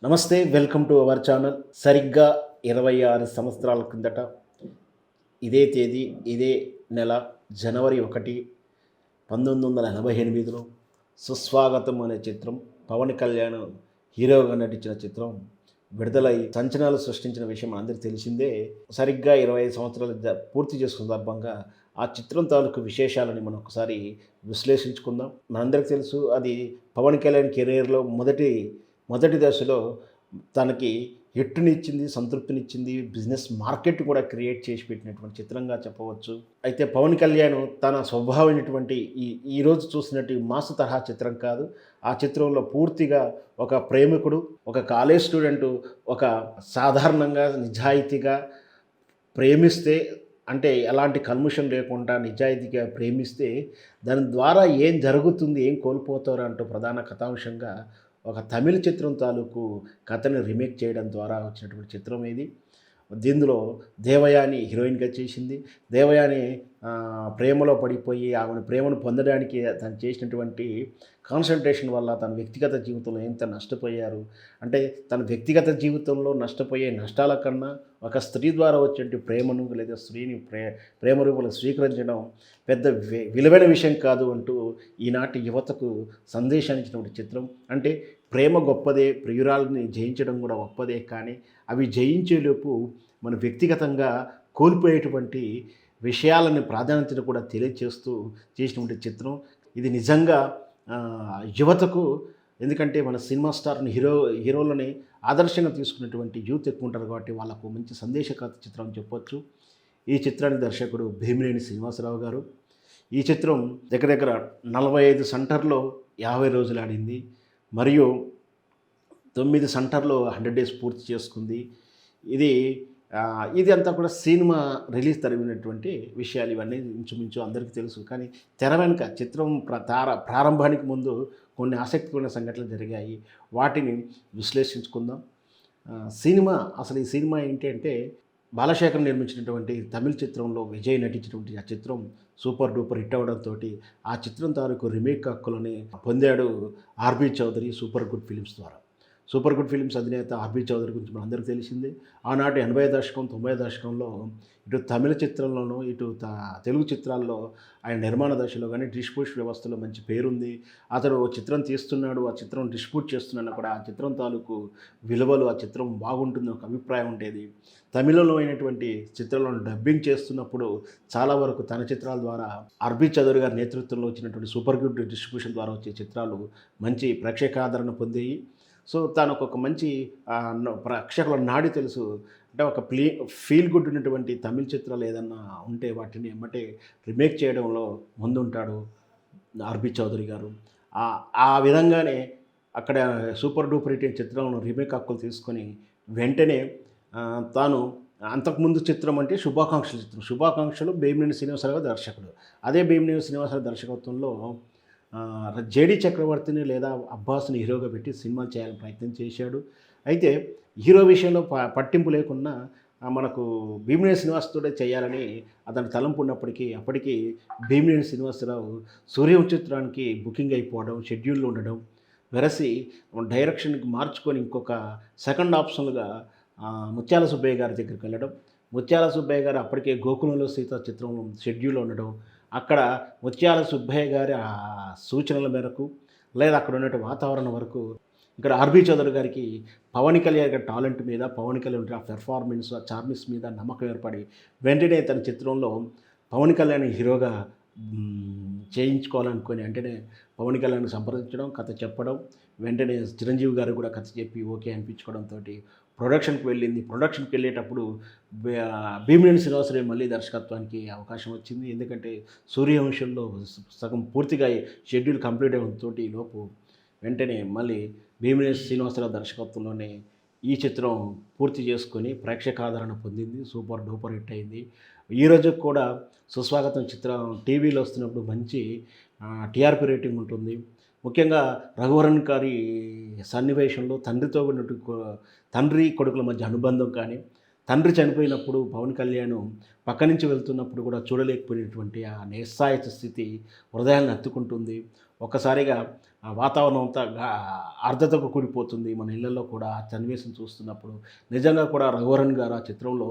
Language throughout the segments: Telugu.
నమస్తే, వెల్కమ్ టు అవర్ ఛానల్. సరిగ్గా 26 సంవత్సరాల కిందట ఇదే తేదీ, ఇదే నెల జనవరి 1, 1988లో 'సుస్వాగతం' అనే చిత్రం, పవన్ కళ్యాణ్ హీరోగా నటించిన చిత్రం విడుదలై సంచలనాలు సృష్టించిన విషయం అందరికీ తెలిసిందే. సరిగ్గా 25 సంవత్సరాలు పూర్తి చేసుకున్న సందర్భంగా ఆ చిత్రం తాలూకు విశేషాలని మనం ఒకసారి విశ్లేషించుకుందాం. మనందరికీ తెలుసు, అది పవన్ కళ్యాణ్ కెరీర్లో మొదటి దశలో తనకి ఎట్టునిచ్చింది, సంతృప్తినిచ్చింది, బిజినెస్ మార్కెట్ కూడా క్రియేట్ చేసి పెట్టినటువంటి చిత్రంగా చెప్పవచ్చు. అయితే పవన్ కళ్యాణ్ తన స్వభావమైనటువంటి ఈరోజు చూసినట్టు మాస్ తరహా చిత్రం కాదు. ఆ చిత్రంలో పూర్తిగా ఒక ప్రేమికుడు, ఒక కాలేజ్ స్టూడెంటు, ఒక సాధారణంగా నిజాయితీగా ప్రేమిస్తే, అంటే ఎలాంటి కల్ముషం లేకుండా నిజాయితీగా ప్రేమిస్తే దాని ద్వారా ఏం జరుగుతుంది, ఏం కోల్పోతారు అంటూ ప్రధాన కథాంశంగా ఒక తమిళ చిత్రం తాలూకు కథని రీమేక్ చేయడం ద్వారా వచ్చినటువంటి చిత్రం ఇది. దీనిలో దేవయాని హీరోయిన్గా చేసింది. దేవయాని ప్రేమలో పడిపోయి ఆమెను ప్రేమను పొందడానికి తను చేసినటువంటి కాన్సన్ట్రేషన్ వల్ల తన వ్యక్తిగత జీవితంలో ఎంత నష్టపోయారు అంటే, తన వ్యక్తిగత జీవితంలో నష్టపోయే నష్టాల కన్నా ఒక స్త్రీ ద్వారా వచ్చే ప్రేమను లేదా స్త్రీని ప్రేమ రూపంలో స్వీకరించడం పెద్ద విలువైన విషయం కాదు అంటూ ఈనాటి యువతకు సందేశాన్ని ఇచ్చినటువంటి చిత్రం. అంటే ప్రేమ గొప్పదే, ప్రియురాలని జయించడం కూడా గొప్పదే, కానీ అవి జయించేలోపు మన వ్యక్తిగతంగా కోల్పోయేటువంటి విషయాలని ప్రాధాన్యతను కూడా తెలియజేస్తూ చేసినటువంటి చిత్రం ఇది. నిజంగా యువతకు, ఎందుకంటే మన సినిమా స్టార్ని హీరోలని ఆదర్శంగా తీసుకున్నటువంటి యూత్ ఎక్కువ ఉంటారు కాబట్టి వాళ్ళకు మంచి సందేశకత చిత్రం అని చెప్పొచ్చు. ఈ చిత్రానికి దర్శకుడు భీమినేని శ్రీనివాసరావు గారు. ఈ చిత్రం దగ్గర 45 సెంటర్లో 50 రోజులు ఆడింది, మరియు 9 సెంటర్లో 100 డేస్ పూర్తి చేసుకుంది. ఇది అంతా కూడా సినిమా రిలీజ్ తరిగినటువంటి విషయాలు ఇవన్నీ ఇంచుమించు అందరికీ తెలుసు. కానీ తెర వెనుక చిత్రం ప్రారంభానికి ముందు కొన్ని ఆసక్తికరమైన సంఘటనలు జరిగాయి. వాటిని విశ్లేషించుకుందాం. అసలు ఈ సినిమా ఏంటి అంటే, బాలశేఖర్ నిర్మించినటువంటి తమిళ చిత్రంలో విజయ్ నటించినటువంటి ఆ చిత్రం సూపర్ డూపర్ హిట్ అవ్వడంతో ఆ చిత్రం తాలూకు రీమేక్ హక్కులని పొందాడు ఆర్బీ చౌదరి సూపర్ గుడ్ ఫిలిమ్స్ ద్వారా. సూపర్ గుడ్ ఫిలిమ్స్ అధినేత ఆర్బీ చౌదరి గురించి మనందరికీ తెలిసిందే. ఆనాటి 80 దశకం 90 దశకంలో ఇటు తమిళ చిత్రంలోనూ ఇటు తెలుగు చిత్రాల్లో ఆయన నిర్మాణ దశలో కానీ డిస్ట్రిబ్యూషన్ వ్యవస్థలో మంచి పేరుంది. అతడు చిత్రం తీస్తున్నాడు, ఆ చిత్రం డిస్ట్రిబ్యూట్ చేస్తున్నాడు కూడా ఆ చిత్రం తాలూకు విలువలు, ఆ చిత్రం బాగుంటుంది ఒక అభిప్రాయం ఉండేది. తమిళంలో అయినటువంటి చిత్రాలను డబ్బింగ్ చేస్తున్నప్పుడు చాలా వరకు తన చిత్రాల ద్వారా ఆర్బీ చౌదరి గారి నేతృత్వంలో వచ్చినటువంటి సూపర్ గుడ్ డిస్ట్రిబ్యూషన్ ద్వారా వచ్చే చిత్రాలు మంచి ప్రేక్షకాదరణ పొందాయి. సో తనకు ఒక మంచి ప్రేక్షకుల నాడి తెలుసు. అంటే ఒక ఫీల్ గుడ్ ఉన్నటువంటి తమిళ చిత్రాలు ఏదన్నా ఉంటే వాటిని ఎమ్మటే రీమేక్ చేయడంలో ముందుంటాడు ఆర్బీ చౌదరి గారు. ఆ విధంగానే అక్కడ సూపర్ డూపర్ హిట్ చిత్రాలను రీమేక్ హక్కులు తీసుకొని వెంటనే తాను అంతకుముందు చిత్రం అంటే శుభాకాంక్షలు భీమినేని శ్రీనివాసరావు దర్శకుడు. అదే భీమినేని శ్రీనివాసరావు దర్శకత్వంలో జేడీ చక్రవర్తిని లేదా అబ్బాస్ని హీరోగా పెట్టి సినిమా చేయాలని ప్రయత్నం చేశాడు. అయితే హీరో విషయంలో పట్టింపు లేకున్నా మనకు భీమినేని శ్రీనివాసతోనే చేయాలని అతని తలంపు ఉన్నప్పటికీ అప్పటికి భీమినేని శ్రీనివాసరావు సూర్యం చిత్రానికి బుకింగ్ అయిపోవడం, షెడ్యూల్లో ఉండడం, వెరసి డైరెక్షన్కి మార్చుకొని ఇంకొక సెకండ్ ఆప్షన్గా ముత్యాల సుబ్బయ్య గారి దగ్గరికి వెళ్ళడం. ముత్యాల సుబ్బయ్య గారు అప్పటికే గోకులంలో సీత చిత్రం షెడ్యూల్లో ఉండడం, అక్కడ ముత్యాల సుబ్బయ్య గారి సూచనల మేరకు లేదా అక్కడ ఉన్నటువంటి వాతావరణం వరకు ఇక్కడ ఆర్బీ చౌదరి గారికి పవన్ కళ్యాణ్ గారి టాలెంట్ మీద, పవన్ కళ్యాణ్ ఆ పెర్ఫార్మెన్స్, ఆ చార్మిస్ మీద నమ్మకం ఏర్పడి వెంటనే తన చిత్రంలో పవన్ కళ్యాణ్ హీరోగా చేయించుకోవాలనుకొని వెంటనే పవన్ కళ్యాణ్ సంప్రదించడం, కథ చెప్పడం, వెంటనే చిరంజీవి గారు కూడా కథ చెప్పి ఓకే అనిపించుకోవడంతో ప్రొడక్షన్కి వెళ్ళింది. ప్రొడక్షన్కి వెళ్ళేటప్పుడు భీమినేని శ్రీనివాసరావు మళ్ళీ దర్శకత్వానికి అవకాశం వచ్చింది. ఎందుకంటే సూర్యవంశంలో సగం పూర్తిగా షెడ్యూల్ కంప్లీట్ అయ్యేతో లోపు వెంటనే మళ్ళీ భీమినేని శ్రీనివాసరావు దర్శకత్వంలోనే ఈ చిత్రం పూర్తి చేసుకొని ప్రేక్షకాదరణ పొందింది, సూపర్ డూపర్ హిట్ అయింది. ఈరోజు కూడా సుస్వాగతం చిత్రం టీవీలో వస్తున్నప్పుడు మంచి టీఆర్పీ రేటింగ్ ఉంటుంది. ముఖ్యంగా రఘువరన్ గారి సన్నివేశంలో తండ్రి కొడుకుల మధ్య అనుబంధం కానీ, తండ్రి చనిపోయినప్పుడు పవన్ కళ్యాణ్ పక్క నుంచి వెళ్తున్నప్పుడు కూడా చూడలేకపోయినటువంటి ఆ నిస్సహాయత స్థితి హృదయాన్ని హత్తుకుంటుంది. ఒక్కసారిగా ఆ వాతావరణం అంతా ఆర్ద్రతకు కూలిపోతుంది. మన ఇళ్లలో కూడా ఆ సన్నివేశం చూస్తున్నప్పుడు నిజంగా కూడా రఘువరన్ గారు ఆ చిత్రంలో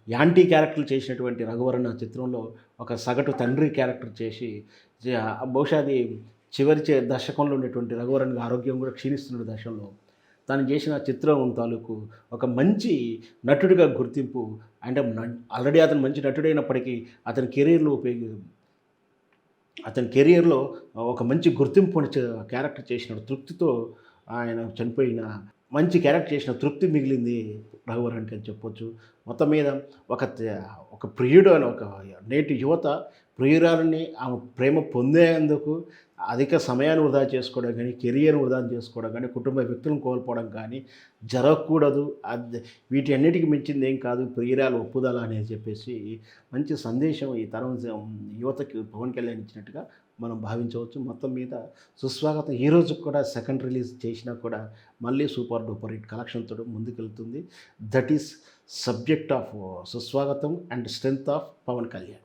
యాంటీ క్యారెక్టర్లు చేసినటువంటి రఘువరన్ ఆ చిత్రంలో ఒక సగటు తండ్రి క్యారెక్టర్ చేసి బహుశా అది చివరి దశకంలో ఉన్నటువంటి రఘువరన్ ఆరోగ్యం కూడా క్షీణిస్తున్న దశలో తను చేసిన చిత్రం తాలూకు ఒక మంచి నటుడిగా గుర్తింపు. అంటే ఆల్రెడీ అతను మంచి నటుడైనప్పటికీ అతని కెరియర్‌లో ఒక మంచి గుర్తింపు క్యారెక్టర్ చేసిన తృప్తితో ఆయన చనిపోయిన మంచి క్యారెక్టర్ చేసిన తృప్తి మిగిలింది రఘువరన్‌కి అని చెప్పొచ్చు. మొత్తం మీద ఒక ప్రియుడు అని ఒక నేటి యువత ప్రియురాలిని ఆమె ప్రేమ పొందేందుకు అధిక సమయాన్ని వృధా చేసుకోవడం కానీ, కెరియర్‌ని వృధా చేసుకోవడం కానీ, కుటుంబ వ్యక్తులను కోల్పోవడం కానీ జరగకూడదు. వీటన్నిటికి మించింది ఏం కాదు ప్రియురాలు ఒప్పుదల అని చెప్పేసి మంచి సందేశం ఈ తరం యువతకి పవన్ కళ్యాణ్ ఇచ్చినట్టుగా మనం భావించవచ్చు. మొత్తం మీద సుస్వాగతం ఈరోజు కూడా సెకండ్ రిలీజ్ చేసినా కూడా మళ్ళీ సూపర్ డూపర్ హిట్ కలెక్షన్‌తో ముందుకెళ్తుంది. That is subject of Suswagatham and strength of Pawan Kalyan.